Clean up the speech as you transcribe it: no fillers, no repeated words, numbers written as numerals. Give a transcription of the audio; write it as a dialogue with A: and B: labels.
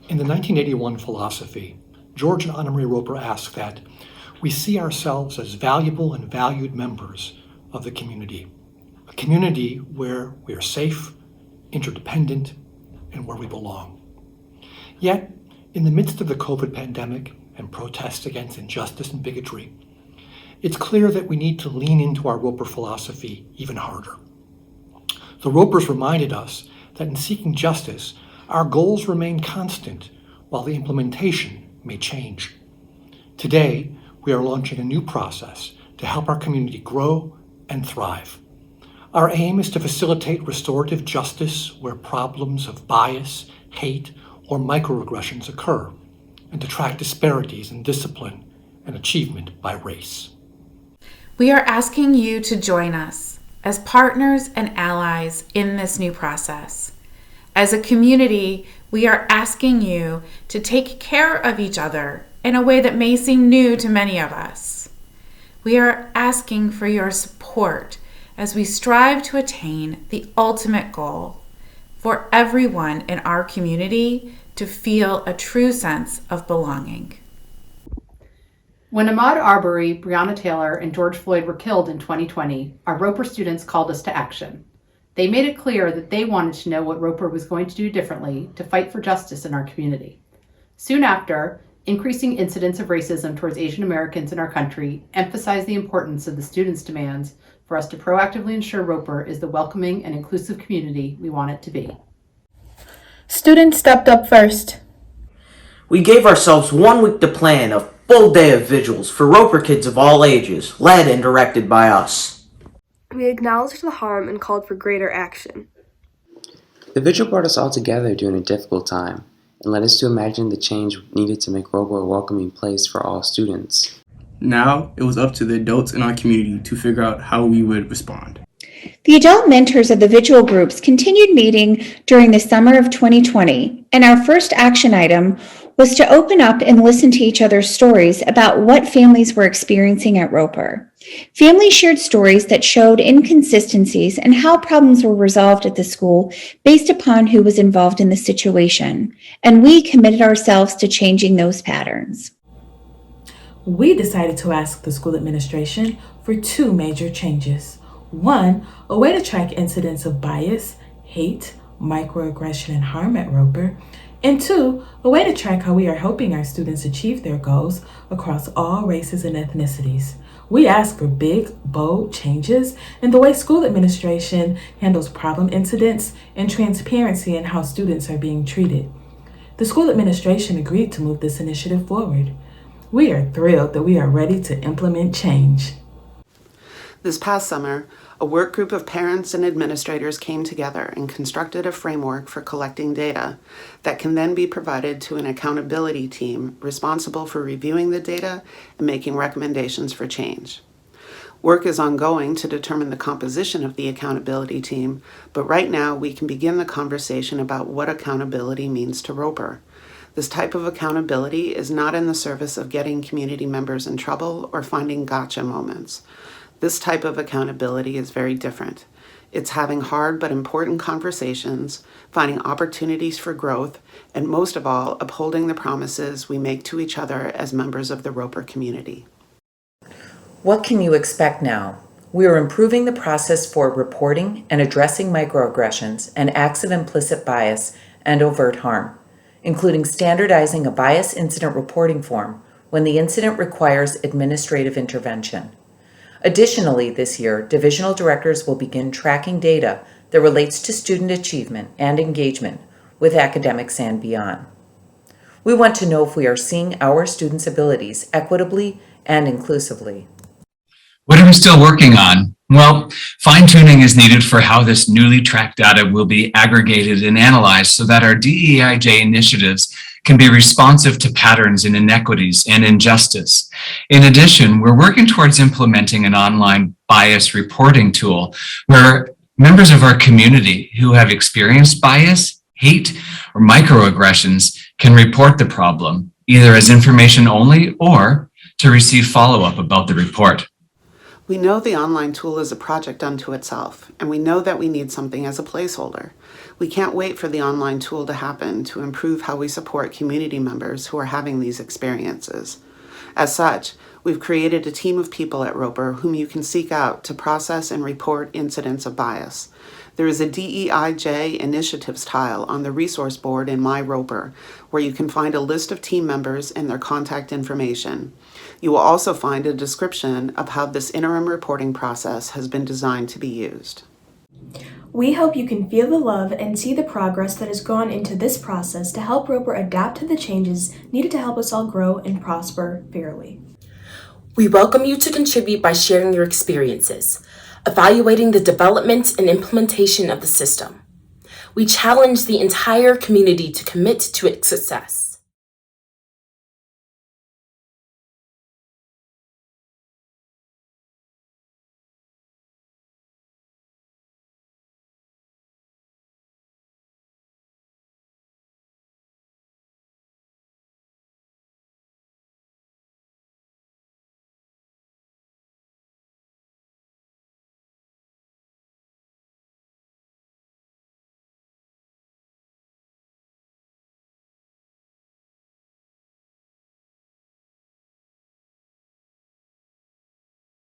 A: In the 1981 philosophy, George and Anna Marie Roeper asked that we see ourselves as valuable and valued members of the community, a community where we are safe, interdependent, and where we belong. Yet, in the midst of the COVID pandemic and protests against injustice and bigotry, it's clear that we need to lean into our Roeper philosophy even harder. The Roepers reminded us that in seeking justice, our goals remain constant while the implementation may change. Today, we are launching a new process to help our community grow and thrive. Our aim is to facilitate restorative justice where problems of bias, hate, or microaggressions occur, and to track disparities in discipline and achievement by race.
B: We are asking you to join us as partners and allies in this new process. As a community, we are asking you to take care of each other in a way that may seem new to many of us. We are asking for your support as we strive to attain the ultimate goal for everyone in our community to feel a true sense of belonging.
C: When Ahmaud Arbery, Breonna Taylor, and George Floyd were killed in 2020, our Roeper students called us to action. They made it clear that they wanted to know what Roeper was going to do differently to fight for justice in our community. Soon after, increasing incidents of racism towards Asian Americans in our country emphasized the importance of the students' demands for us to proactively ensure Roeper is the welcoming and inclusive community we want it to be.
D: Students stepped up first.
E: We gave ourselves 1 week to plan a full day of vigils for Roeper kids of all ages, led and directed by us.
F: We acknowledged the harm and called for greater action.
G: The vigil brought us all together during a difficult time and led us to imagine the change needed to make Roeper a welcoming place for all students.
H: Now, it was up to the adults in our community to figure out how we would respond.
I: The adult mentors of the vigil groups continued meeting during the summer of 2020, and our first action item was to open up and listen to each other's stories about what families were experiencing at Roeper. Families shared stories that showed inconsistencies and how problems were resolved at the school based upon who was involved in the situation, and we committed ourselves to changing those patterns.
J: We decided to ask the school administration for 2 major changes. 1, a way to track incidents of bias, hate, microaggression, and harm at Roeper. And 2, a way to track how we are helping our students achieve their goals across all races and ethnicities. We ask for big, bold changes in the way school administration handles problem incidents and transparency in how students are being treated. The school administration agreed to move this initiative forward. We are thrilled that we are ready to implement change.
K: This past summer, a work group of parents and administrators came together and constructed a framework for collecting data that can then be provided to an accountability team responsible for reviewing the data and making recommendations for change. Work is ongoing to determine the composition of the accountability team, but right now we can begin the conversation about what accountability means to Roeper. This type of accountability is not in the service of getting community members in trouble or finding gotcha moments. This type of accountability is very different. It's having hard but important conversations, finding opportunities for growth, and most of all, upholding the promises we make to each other as members of the Roeper community.
L: What can you expect now? We are improving the process for reporting and addressing microaggressions and acts of implicit bias and overt harm, including standardizing a bias incident reporting form when the incident requires administrative intervention. Additionally, this year, divisional directors will begin tracking data that relates to student achievement and engagement with academics and beyond. We want to know if we are seeing our students' abilities equitably and inclusively.
M: What are we still working on? Well, fine-tuning is needed for how this newly tracked data will be aggregated and analyzed so that our DEIJ initiatives can be responsive to patterns in inequities and injustice. In addition, we're working towards implementing an online bias reporting tool where members of our community who have experienced bias, hate, or microaggressions can report the problem, either as information only or to receive follow-up about the report.
K: We know the online tool is a project unto itself, and we know that we need something as a placeholder. We can't wait for the online tool to happen to improve how we support community members who are having these experiences. As such, we've created a team of people at Roeper whom you can seek out to process and report incidents of bias. There is a DEIJ initiatives tile on the resource board in My Roeper, where you can find a list of team members and their contact information. You will also find a description of how this interim reporting process has been designed to be used.
N: We hope you can feel the love and see the progress that has gone into this process to help Roeper adapt to the changes needed to help us all grow and prosper fairly.
O: We welcome you to contribute by sharing your experiences, evaluating the development and implementation of the system. We challenge the entire community to commit to its success.